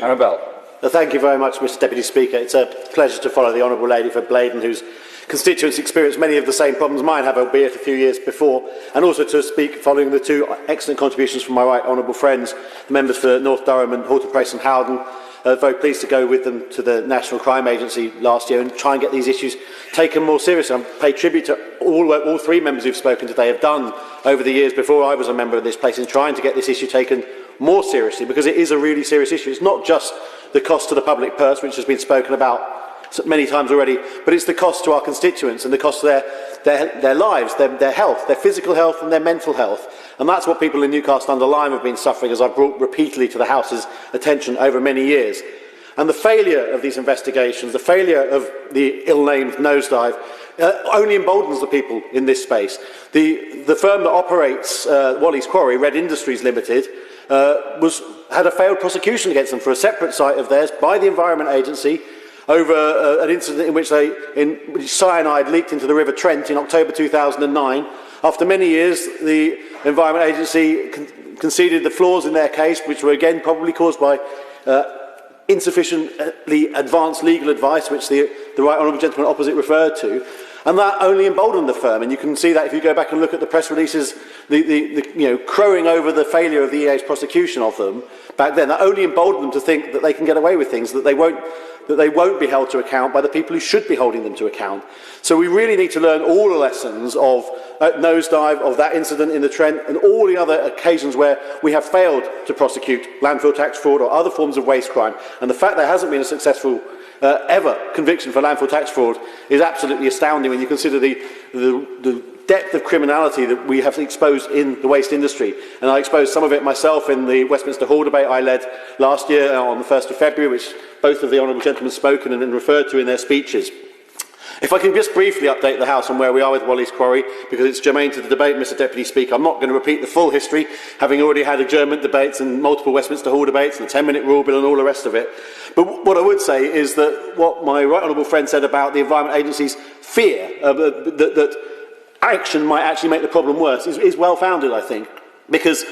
Annabelle. Thank you very much, Mr Deputy Speaker. It's a pleasure to follow the Honourable Lady for Blaydon, whose constituents experience many of the same problems mine have, albeit a few years before, and also to speak following the two excellent contributions from my right honourable friends, the members for North Durham and Halter Place and Howden. Very pleased to go with them to the National Crime Agency last year and try and get these issues taken more seriously. I pay tribute to all three members who've spoken today have done over the years before I was a member of this place in trying to get this issue taken more seriously, because it is a really serious issue. It's not just the cost to the public purse, which has been spoken about many times already, but it's the cost to our constituents and the cost to their lives, their health, their physical health and their mental health. And that's what people in Newcastle-under-Lyme have been suffering, as I've brought repeatedly to the House's attention over many years. And the failure of these investigations, the failure of the ill-named nosedive, only emboldens the people in this space. The firm that operates Wally's Quarry, Red Industries Limited, had a failed prosecution against them for a separate site of theirs by the Environment Agency over an incident in which cyanide leaked into the River Trent in October 2009. After many years, the Environment Agency conceded the flaws in their case, which were again probably caused by insufficiently advanced legal advice, which the right honourable gentleman opposite referred to. And that only emboldened the firm, and you can see that if you go back and look at the press releases, crowing over the failure of the EA's prosecution of them back then. That only emboldened them to think that they can get away with things, that they won't be held to account by the people who should be holding them to account. So we really need to learn all the lessons of nosedive, of that incident in the Trent, and all the other occasions where we have failed to prosecute landfill tax fraud or other forms of waste crime. And the fact there hasn't been a successful ever conviction for landfill tax fraud is absolutely astounding when you consider the depth of criminality that we have exposed in the waste industry. And I exposed some of it myself in the Westminster Hall debate I led last year on the 1st of February, which both of the honourable gentlemen spoken and referred to in their speeches. If I can just briefly update the House on where we are with Wally's Quarry, because it's germane to the debate, Mr Deputy Speaker. I'm not going to repeat the full history, having already had adjournment debates and multiple Westminster Hall debates and the 10-minute rule bill and all the rest of it. But what I would say is that what my right honourable friend said about the Environment Agency's fear that action might actually make the problem worse is well-founded, I think, because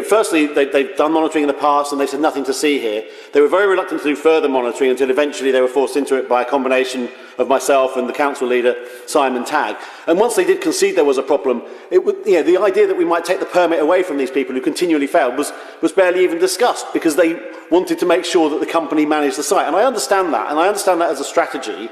firstly, they've done monitoring in the past and they said nothing to see here. They were very reluctant to do further monitoring until eventually they were forced into it by a combination of myself and the council leader, Simon Tagg. And once they did concede there was a problem, the idea that we might take the permit away from these people who continually failed was barely even discussed, because they wanted to make sure that the company managed the site. And I understand that, as a strategy.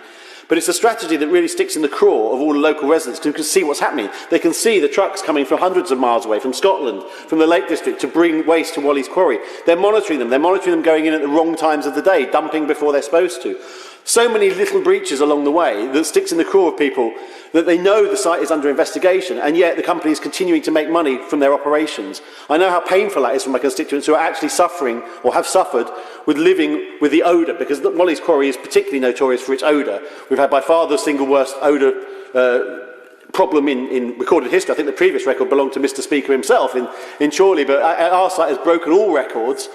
But it's a strategy that really sticks in the craw of all the local residents who can see what's happening. They can see the trucks coming from hundreds of miles away, from Scotland, from the Lake District, to bring waste to Wally's Quarry. They're monitoring them. They're monitoring them going in at the wrong times of the day, dumping before they're supposed to. So many little breaches along the way that sticks in the craw of people that they know the site is under investigation, and yet the company is continuing to make money from their operations. I know how painful that is for my constituents who are actually suffering, or have suffered, with living with the odour, because Wally's Quarry is particularly notorious for its odour. We've had by far the single worst odour problem in recorded history. I think the previous record belonged to Mr Speaker himself in Chorley, but our site has broken all records.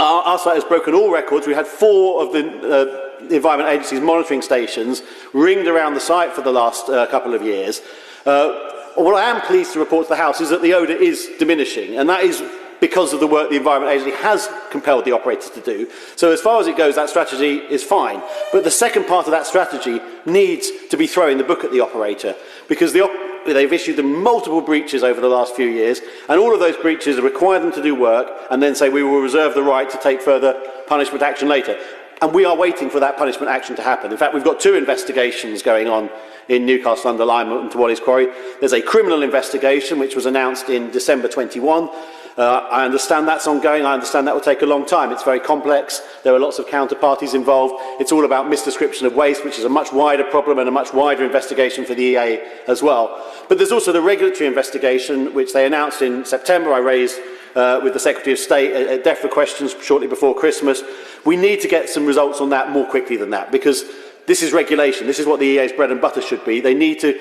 Our site has broken all records. We had 4 of the Environment Agency's monitoring stations ringed around the site for the last couple of years. What I am pleased to report to the House is that the odour is diminishing, and that is because of the work the Environment Agency has compelled the operators to do. So as far as it goes, that strategy is fine. But the second part of that strategy needs to be throwing the book at the operator, because they've issued them multiple breaches over the last few years, and all of those breaches require them to do work and then say we will reserve the right to take further punishment action later. And we are waiting for that punishment action to happen. In fact, we've got 2 investigations going on in Newcastle-under-Lyme and to Wally's Quarry. There's a criminal investigation which was announced in December 21. I understand that's ongoing. I understand that will take a long time. It's very complex. There are lots of counterparties involved. It's all about misdescription of waste, which is a much wider problem and a much wider investigation for the EA as well. But there's also the regulatory investigation, which they announced in September. I raised with the Secretary of State at DEFRA questions shortly before Christmas. We need to get some results on that more quickly than that, because this is regulation. This is what the EA's bread and butter should be. They need to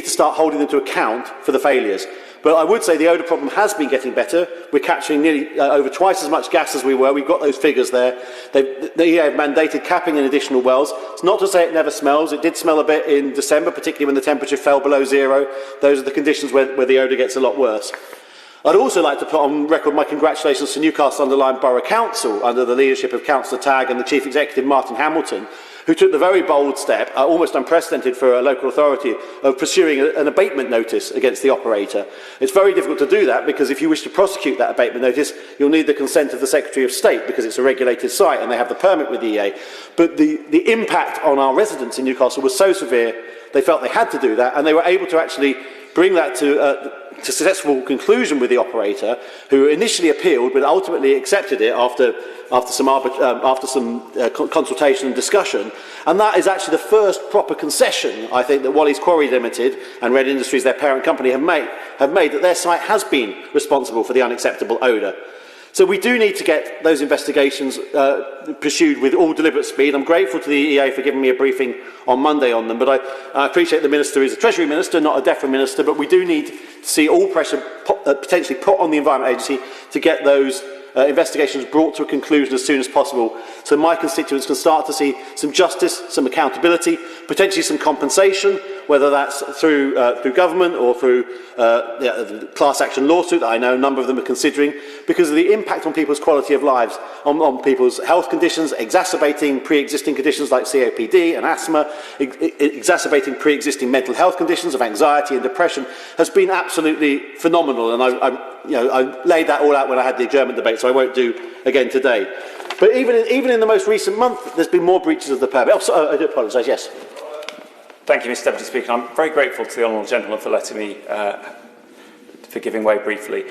start holding them to account for the failures. But I would say the odour problem has been getting better. We're capturing nearly over twice as much gas as we were. We've got those figures there. The EA have mandated capping in additional wells. It's not to say it never smells. It did smell a bit in December, particularly when the temperature fell below 0. Those are the conditions where the odour gets a lot worse. I'd also like to put on record my congratulations to Newcastle-under-Lyme Borough Council under the leadership of Councillor Tagg and the Chief Executive Martin Hamilton, who took the very bold step, almost unprecedented for a local authority, of pursuing an abatement notice against the operator. It's very difficult to do that because if you wish to prosecute that abatement notice, you'll need the consent of the Secretary of State because it's a regulated site and they have the permit with the EA. But the impact on our residents in Newcastle was so severe, they felt they had to do that, and they were able to actually bring that to successful conclusion with the operator, who initially appealed but ultimately accepted it after some consultation and discussion. And that is actually the first proper concession, I think, that Walleys Quarry Limited and Red Industries, their parent company, have made that their site has been responsible for the unacceptable odour. So we do need to get those investigations pursued with all deliberate speed. I'm grateful to the EA for giving me a briefing on Monday on them, but I appreciate the Minister is a Treasury Minister, not a DEFRA Minister, but we do need to see all pressure potentially put on the Environment Agency to get those investigations brought to a conclusion as soon as possible, so my constituents can start to see some justice, some accountability, potentially some compensation, whether that's through government or through the class action lawsuit that I know a number of them are considering, because of the impact on people's quality of lives, on people's health conditions, exacerbating pre-existing conditions like COPD and asthma, exacerbating pre-existing mental health conditions of anxiety and depression, has been absolutely phenomenal. And I laid that all out when I had the adjournment debate, so I won't do again today. But even in the most recent month, there's been more breaches of the permit. I do apologise, yes. Thank you, Mr Deputy Speaker. I'm very grateful to the Honourable Gentleman for letting me, for giving way briefly.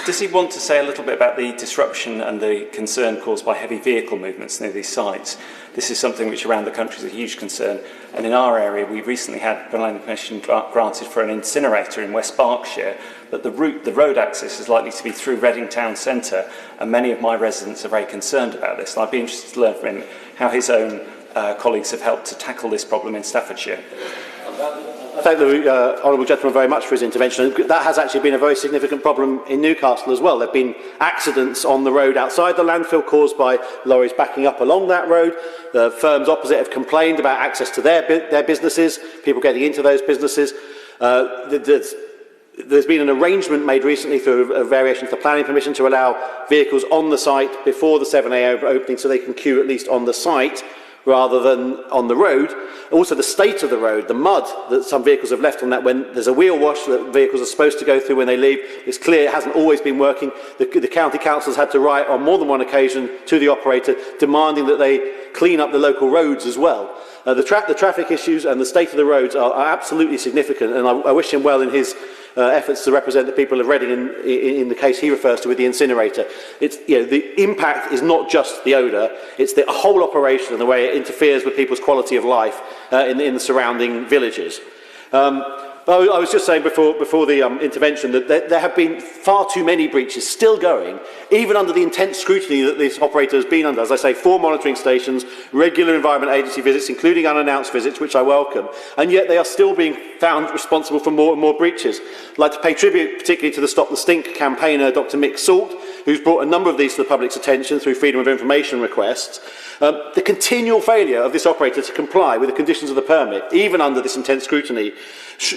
Does he want to say a little bit about the disruption and the concern caused by heavy vehicle movements near these sites? This is something which around the country is a huge concern, and in our area we recently had planning permission granted for an incinerator in West Berkshire, but the road access is likely to be through Reading town centre, and many of my residents are very concerned about this, and I'd be interested to learn from him how his own colleagues have helped to tackle this problem in Staffordshire. I thank the Honourable Gentleman very much for his intervention. That has actually been a very significant problem in Newcastle as well. There have been accidents on the road outside the landfill caused by lorries backing up along that road. The firms opposite have complained about access to their businesses, people getting into those businesses. There's been an arrangement made recently through a variation to the planning permission to allow vehicles on the site before the 7 a.m. opening, so they can queue at least on the site rather than on the road. Also the state of the road, the mud that some vehicles have left on that, when there's a wheel wash that vehicles are supposed to go through when they leave, it's clear it hasn't always been working. The county council's had to write on more than one occasion to the operator demanding that they clean up the local roads as well. The traffic issues and the state of the roads are absolutely significant, and I wish him well in his efforts to represent the people of Reading in the case he refers to with the incinerator. The impact is not just the odour, it's the whole operation and the way it interferes with people's quality of life in the surrounding villages. I was just saying before the intervention that there have been far too many breaches still going, even under the intense scrutiny that this operator has been under. As I say, 4 monitoring stations, regular Environment Agency visits, including unannounced visits, which I welcome, and yet they are still being found responsible for more and more breaches. I'd like to pay tribute particularly to the Stop the Stink campaigner, Dr Mick Salt, who's brought a number of these to the public's attention through freedom of information requests. The continual failure of this operator to comply with the conditions of the permit, even under this intense scrutiny,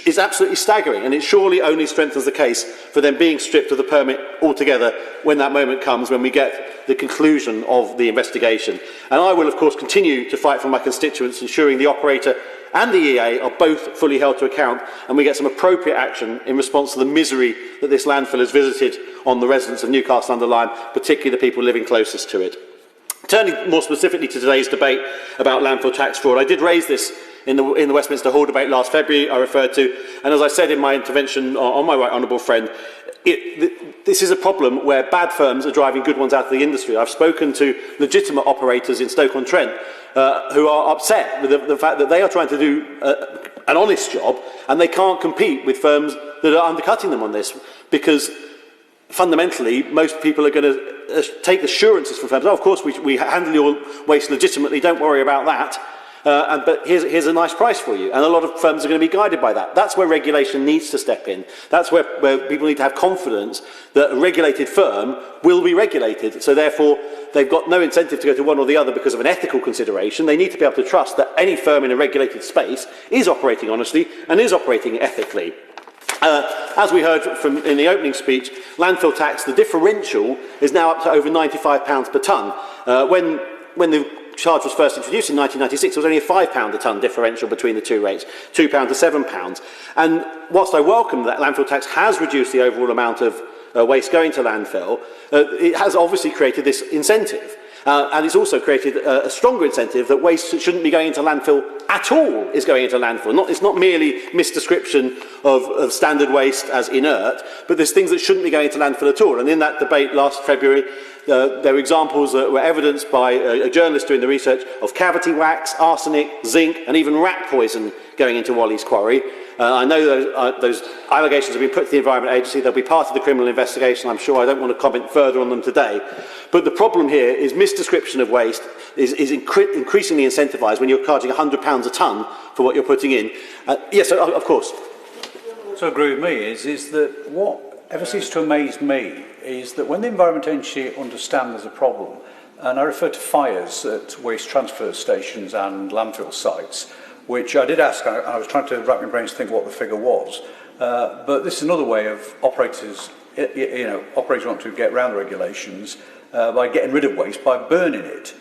is absolutely staggering, and it surely only strengthens the case for them being stripped of the permit altogether when that moment comes, when we get the conclusion of the investigation. And I will, of course, continue to fight for my constituents, ensuring the operator and the EA are both fully held to account, and we get some appropriate action in response to the misery that this landfill has visited on the residents of Newcastle-under-Lyme, particularly the people living closest to it. Turning more specifically to today's debate about landfill tax fraud, I did raise this in the Westminster Hall debate last February, I referred to, and as I said in my intervention on my right honourable friend, this is a problem where bad firms are driving good ones out of the industry. I've spoken to legitimate operators in Stoke-on-Trent who are upset with the fact that they are trying to do an honest job and they can't compete with firms that are undercutting them on this, because fundamentally most people are going to take assurances from firms. Oh, of course we handle your waste legitimately, don't worry about that. But here's a nice price for you. And a lot of firms are going to be guided by that. That's where regulation needs to step in. That's where people need to have confidence that a regulated firm will be regulated. So therefore, they've got no incentive to go to one or the other because of an ethical consideration. They need to be able to trust that any firm in a regulated space is operating honestly and is operating ethically. As we heard from in the opening speech, landfill tax, the differential is now up to over £95 per tonne. When the charge was first introduced in 1996, there was only a £5 a tonne differential between the two rates, £2 to £7. And whilst I welcome that landfill tax has reduced the overall amount of waste going to landfill, it has obviously created this incentive. And it's also created a stronger incentive that waste that shouldn't be going into landfill at all is going into landfill. It's not merely misdescription of standard waste as inert, but there's things that shouldn't be going into landfill at all. And in that debate last February, there were examples that were evidenced by a journalist doing the research of cavity wax, arsenic, zinc, and even rat poison going into Walleys Quarry. I know those allegations have been put to the Environment Agency. They'll be part of the criminal investigation, I'm sure. I don't want to comment further on them today. But the problem here is misdescription of waste is increasingly incentivised when you're charging £100 a tonne for what you're putting in. Yes, of course. To agree with me is that what ever seems to amaze me is that when the Environment Agency understand there's a problem, and I refer to fires at waste transfer stations and landfill sites, which I did ask, I was trying to wrap my brains to think what the figure was, but this is another way of operators want to get around the regulations by getting rid of waste, by burning it.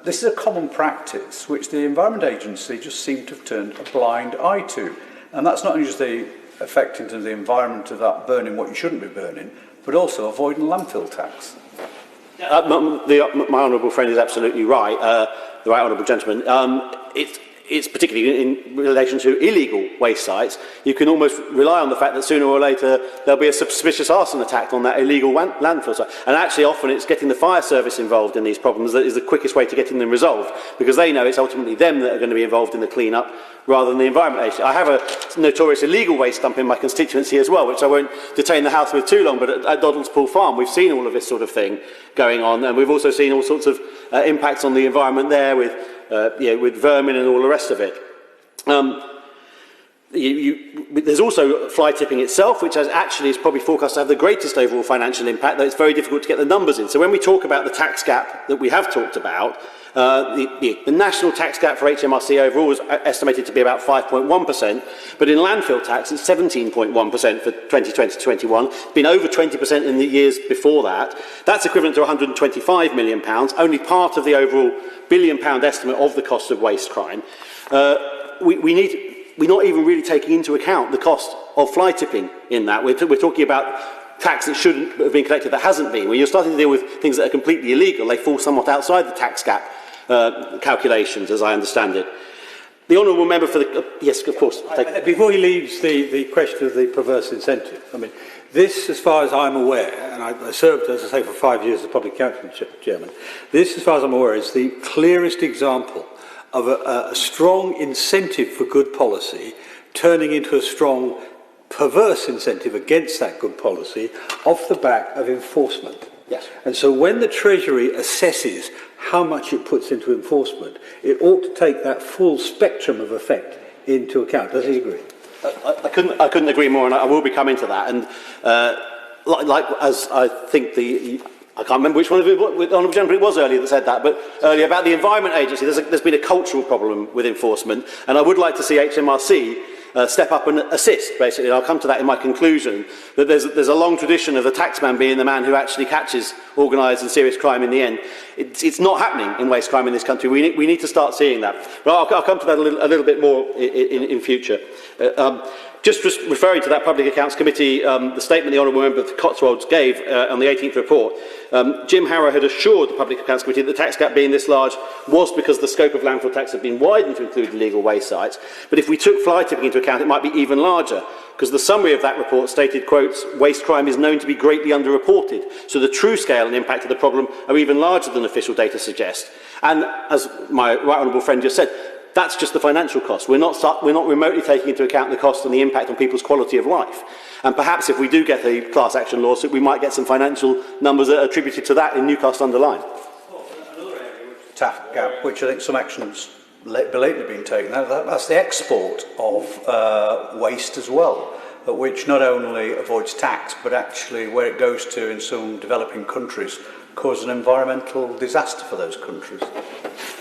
This is a common practice which the Environment Agency just seem to have turned a blind eye to. And that's not only just the effect in terms of the environment of that burning what you shouldn't be burning, but also avoiding landfill tax. My honourable friend is absolutely right, the right honourable gentleman. It's particularly in relation to illegal waste sites. You can almost rely on the fact that sooner or later there'll be a suspicious arson attack on that illegal landfill site. And actually often it's getting the fire service involved in these problems that is the quickest way to getting them resolved, because they know it's ultimately them that are going to be involved in the clean-up rather than the Environment Agency. I have a notorious illegal waste dump in my constituency as well, which I won't detain the House with too long, but at Doddles Pool Farm we've seen all of this sort of thing going on, and we've also seen all sorts of impacts on the environment there with vermin and all the rest of it. There's also fly tipping itself, which is probably forecast to have the greatest overall financial impact, though it's very difficult to get the numbers in. So when we talk about the tax gap that we have talked about, the national tax gap for HMRC overall was estimated to be about 5.1%, but in landfill tax it's 17.1% for 2020-21. It's been over 20% in the years before that. That's equivalent to £125 million, only part of the overall £1 billion estimate of the cost of waste crime. We're not even really taking into account the cost of fly tipping in that. We're talking about tax that shouldn't have been collected that hasn't been. When you're starting to deal with things that are completely illegal, they fall somewhat outside the tax gap calculations, as I understand it. The honourable member for the... yes, of course. Before he leaves the question of the perverse incentive, I mean, this, as far as I'm aware, and I served, as I say, for 5 years as Public Accounting Chairman, this, as far as I'm aware, is the clearest example of a strong incentive for good policy turning into a strong perverse incentive against that good policy off the back of enforcement. Yes. And so when the Treasury assesses how much it puts into enforcement, it ought to take that full spectrum of effect into account. Does he agree? I couldn't agree more, and I will be coming to that. And as I think I can't remember which one of the honourable gentleman it was earlier that said that, but earlier about the Environment Agency, there's been a cultural problem with enforcement, and I would like to see HMRC step up and assist, basically. And I'll come to that in my conclusion, that there's a long tradition of the taxman being the man who actually catches organised and serious crime in the end. It's not happening in waste crime in this country. We need to start seeing that. But I'll come to that a little bit more in future. Just referring to that Public Accounts Committee, the statement the Honourable Member of the Cotswolds gave on the 18th report, Jim Harrow had assured the Public Accounts Committee that the tax gap being this large was because the scope of landfill tax had been widened to include illegal waste sites. But if we took fly tipping into account, it might be even larger, because the summary of that report stated, quotes, waste crime is known to be greatly underreported, so the true scale and impact of the problem are even larger than official data suggest. And as my right honourable friend just said, that's just the financial cost. We're not remotely taking into account the cost and the impact on people's quality of life. And perhaps if we do get a class action lawsuit, we might get some financial numbers that are attributed to that in Newcastle under Lyme. Another area, tax gap, which I think some actions belatedly being taken, that's the export of waste as well, which not only avoids tax, but actually where it goes to in some developing countries, cause an environmental disaster for those countries.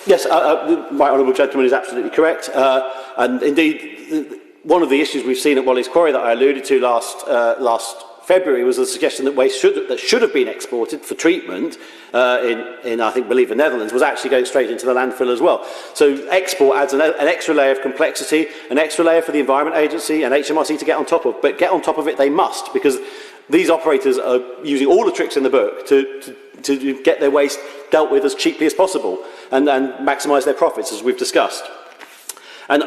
Yes, my honourable gentleman is absolutely correct. And indeed, one of the issues we've seen at Walleys Quarry that I alluded to last February was the suggestion that waste that should have been exported for treatment in I believe the Netherlands was actually going straight into the landfill as well. So export adds an extra layer of complexity, an extra layer for the Environment Agency and HMRC to get on top of. But get on top of it they must, because these operators are using all the tricks in the book to get their waste dealt with as cheaply as possible and maximise their profits, as we've discussed. And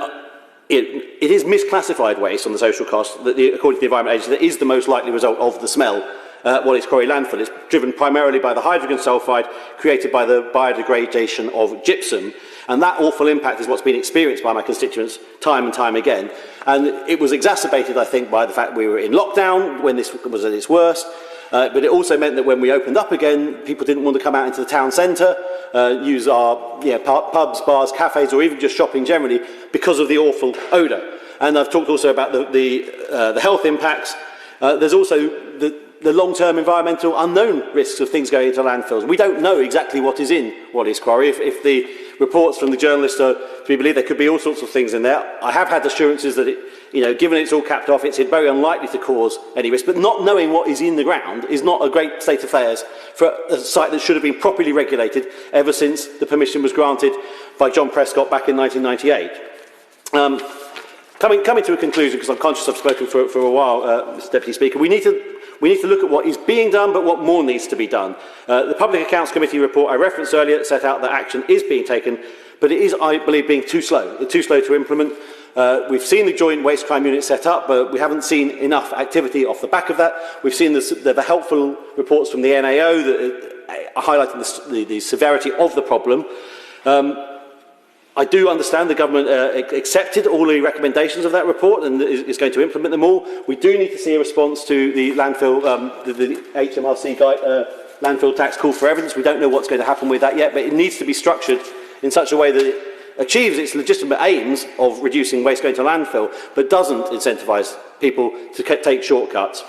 it is misclassified waste on the social cost that, according to the Environment Agency, that is the most likely result of the smell at Walleys Quarry landfill. It's driven primarily by the hydrogen sulfide created by the biodegradation of gypsum, and that awful impact is what's been experienced by my constituents time and time again. And it was exacerbated, I think, by the fact we were in lockdown when this was at its worst. But it also meant that when we opened up again, people didn't want to come out into the town centre, use our pubs, bars, cafes, or even just shopping generally because of the awful odour. And I've talked also about the health impacts. There's also the long-term environmental unknown risks of things going into landfills. We don't know exactly what is in Walleys Quarry. If the reports from the journalists are to be believed, there could be all sorts of things in there. I have had assurances that given it's all capped off, it's very unlikely to cause any risk. But not knowing what is in the ground is not a great state of affairs for a site that should have been properly regulated ever since the permission was granted by John Prescott back in 1998. Coming to a conclusion, because I'm conscious I've spoken for a while, Mr. Deputy Speaker, we need to look at what is being done, but what more needs to be done. The Public Accounts Committee report I referenced earlier set out that action is being taken, but it is, I believe, being too slow to implement. We've seen the joint waste crime unit set up, but we haven't seen enough activity off the back of that. We've seen the helpful reports from the NAO that highlighting the severity of the problem. I do understand the government accepted all the recommendations of that report and is going to implement them all. We do need to see a response to the landfill, the HMRC landfill tax call for evidence. We don't know what's going to happen with that yet, but it needs to be structured in such a way that it achieves its legitimate aims of reducing waste going to landfill, but doesn't incentivise people to take shortcuts.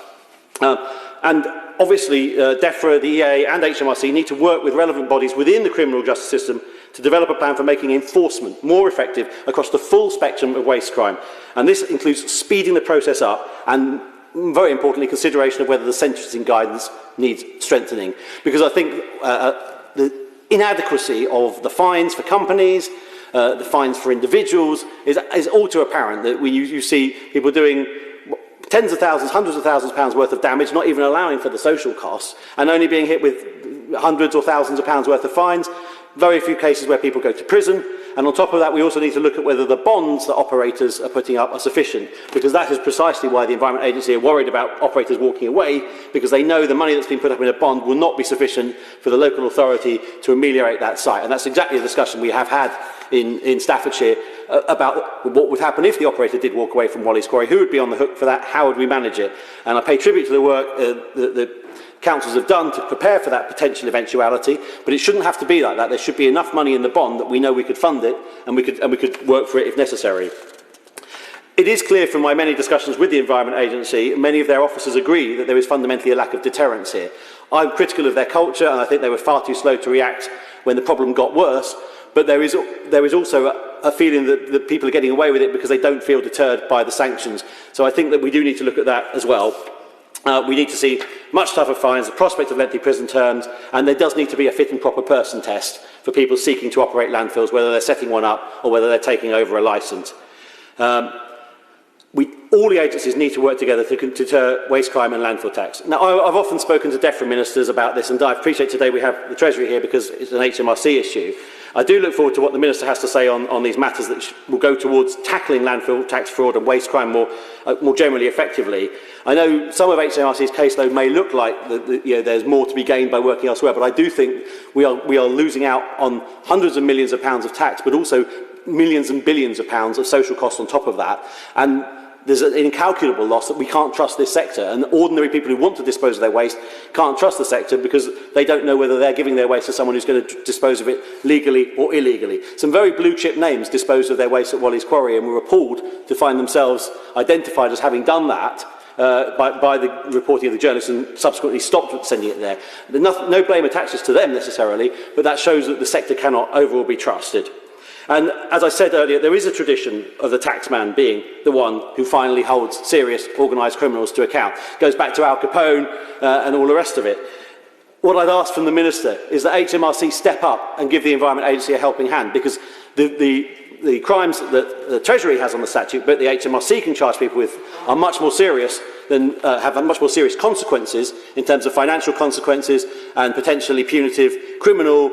And obviously, DEFRA, the EA and HMRC need to work with relevant bodies within the criminal justice system to develop a plan for making enforcement more effective across the full spectrum of waste crime. And this includes speeding the process up and, very importantly, consideration of whether the sentencing guidance needs strengthening. Because I think the inadequacy of the fines for companies, the fines for individuals is all too apparent. That you see people doing tens of thousands, hundreds of thousands of pounds worth of damage, not even allowing for the social costs, and only being hit with hundreds or thousands of pounds worth of fines. Very few cases where people go to prison. And on top of that, we also need to look at whether the bonds that operators are putting up are sufficient, because that is precisely why the Environment Agency are worried about operators walking away, because they know the money that's been put up in a bond will not be sufficient for the local authority to ameliorate that site. And that's exactly the discussion we have had in Staffordshire about what would happen if the operator did walk away from Walleys Quarry. Who would be on the hook for that? How would we manage it? And I pay tribute to the work that councils have done to prepare for that potential eventuality, but it shouldn't have to be like that. There should be enough money in the bond that we know we could fund it and we could work for it if necessary. It is clear from my many discussions with the Environment Agency, many of their officers agree that there is fundamentally a lack of deterrence here. I'm critical of their culture, and I think they were far too slow to react when the problem got worse, but there is also a feeling that people are getting away with it because they don't feel deterred by the sanctions. So I think that we do need to look at that as well. We need to see much tougher fines, the prospect of lengthy prison terms, and there does need to be a fit and proper person test for people seeking to operate landfills, whether they're setting one up or whether they're taking over a licence. All the agencies need to work together to deter waste crime and landfill tax. Now, I've often spoken to DEFRA ministers about this, and I appreciate today we have the Treasury here because it's an HMRC issue. I do look forward to what the Minister has to say on these matters that will go towards tackling landfill tax fraud and waste crime more generally effectively. I know some of HMRC's caseload may look like there's more to be gained by working elsewhere, but I do think we are losing out on hundreds of millions of pounds of tax, but also millions and billions of pounds of social costs on top of that. And there's an incalculable loss that we can't trust this sector, and ordinary people who want to dispose of their waste can't trust the sector because they don't know whether they're giving their waste to someone who's going to dispose of it legally or illegally. Some very blue chip names disposed of their waste at Walleys Quarry and were appalled to find themselves identified as having done that by the reporting of the journalists and subsequently stopped sending it there. No blame attaches to them necessarily, but that shows that the sector cannot overall be trusted. And as I said earlier, there is a tradition of the taxman being the one who finally holds serious organised criminals to account. It goes back to Al Capone and all the rest of it. What I'd ask from the Minister is that HMRC step up and give the Environment Agency a helping hand, because the crimes that the Treasury has on the statute, but the HMRC can charge people with, are much more serious than have much more serious consequences in terms of financial consequences and potentially punitive criminal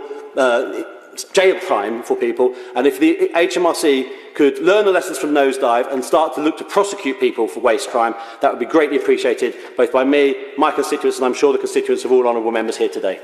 jail time for people. And if the HMRC could learn the lessons from Nosedive and start to look to prosecute people for waste crime, that would be greatly appreciated both by me, my constituents, and I'm sure the constituents of all honourable members here today.